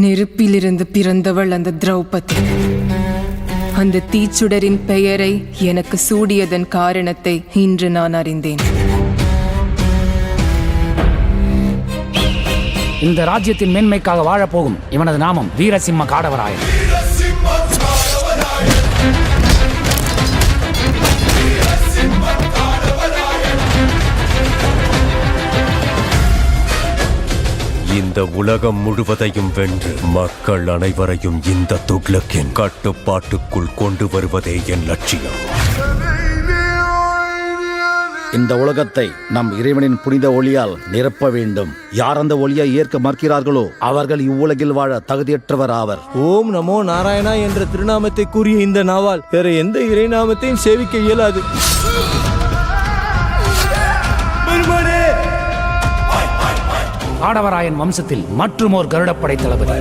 நெருப்பிலிருந்து பிறந்தவள் அந்த திரௌபதி. அந்த தீச்சுடரின் பெயரை எனக்கு சூடியதன் காரணத்தை இன்று நான் அறிந்தேன். இந்த ராஜ்யத்தின் மேன்மைக்காக வாழப்போகும் இவனது நாமம் வீரசிம்ம காடவராயன். இந்த உலகம் முழுவதையும் வென்று மக்கள் அனைவரையும் இந்த துக்ளக்கின் கட்டுப்பாட்டுக்குள் கொண்டு வருவதே என் லட்சியம். இந்த உலகத்தை நம் இறைவனின் புனித ஒளியால் நிரப்ப வேண்டும். யார் அந்த ஒளியை ஏற்க மறுக்கிறார்களோ அவர்கள் இவ்வுலகில் வாழ தகுதியற்றவர் ஆவர். ஓம் நமோ நாராயணா என்ற திருநாமத்தை கூறிய இந்த நாவால் வேற எந்த இறைநாமத்தையும் சேவிக்க இயலாது. காடவராயன் வம்சத்தில் மற்றுமோர் கருடப்படை தளபதி.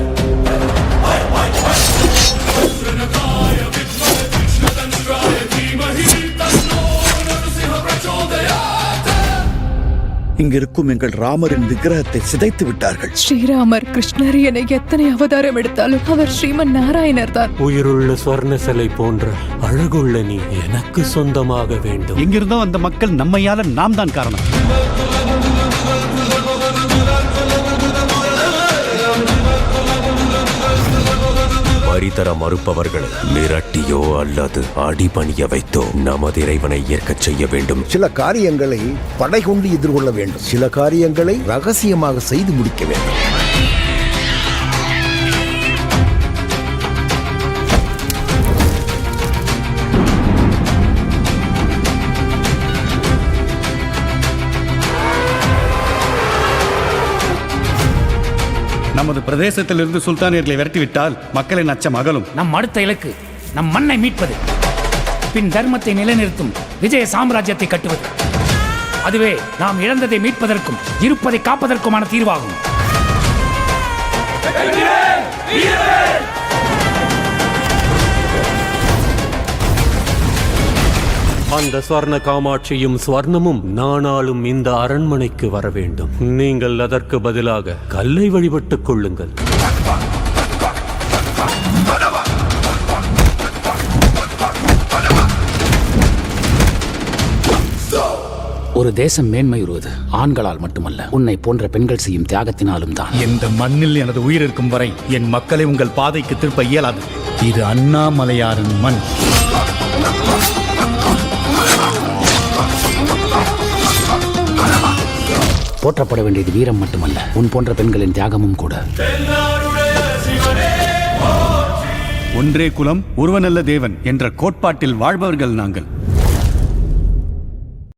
இங்கிருக்கும் எங்கள் ராமரின் விக்கிரகத்தை சிதைத்து விட்டார்கள். ஸ்ரீராமர் கிருஷ்ணர் என எத்தனை அவதாரம் எடுத்தாலும் அவர் ஸ்ரீமன் நாராயணர் தான். உயிருள்ள ஸ்வர்ண சிலை போன்ற அழகுள்ள நீ எனக்கு சொந்தமாக வேண்டும். எங்கிருந்தோ அந்த மக்கள் நம்மையால நாம் தான் காரணம். வரிதர மறுப்பவர்களை மிரட்டியோ அல்லது அடிபணிய வைத்தோ நமது இறைவனை ஏற்கச் செய்ய வேண்டும். சில காரியங்களை படை கொண்டு எதிர்கொள்ள வேண்டும். சில காரியங்களை ரகசியமாக செய்து முடிக்க வேண்டும். நமது பிரதேசத்திலிருந்து சுல்தானியர்களை விரட்டிவிட்டால் மக்களின் அச்சம் அகலும். நம் அடுத்த இலக்கு நம் மண்ணை மீட்பது, பின் தர்மத்தை நிலைநிறுத்தும் விஜய சாம்ராஜ்யத்தை கட்டுவது. அதுவே நாம் இழந்ததை மீட்பதற்கும் இருப்பதை காப்பதற்குமான தீர்வாகும். அந்த ஸ்வர்ண காமாட்சியும் ஸ்வர்ணமும் நானாலும் இந்த அரண்மனைக்கு வர வேண்டும். நீங்கள் அதற்கு பதிலாக கல்லை வழிபட்டுக் கொள்ளுங்கள். ஒரு தேசம் மேன்மையுறுவது ஆண்களால் மட்டுமல்ல, உன்னை போன்ற பெண்கள் செய்யும் தியாகத்தினாலும் தான். இந்த மண்ணில் எனது உயிர் இருக்கும் வரை என் மக்களை உங்கள் பாதைக்கு திருப்ப இயலாது. இது அண்ணாமலையாரின் மண். போற்றப்பட வேண்டியது வீரம் மட்டுமல்ல, உன் போன்ற பெண்களின் தியாகமும் கூட. ஒன்றே குலம் ஒருவனல்ல தேவன் என்ற கோட்பாட்டில் வாழ்பவர்கள் நாங்கள்.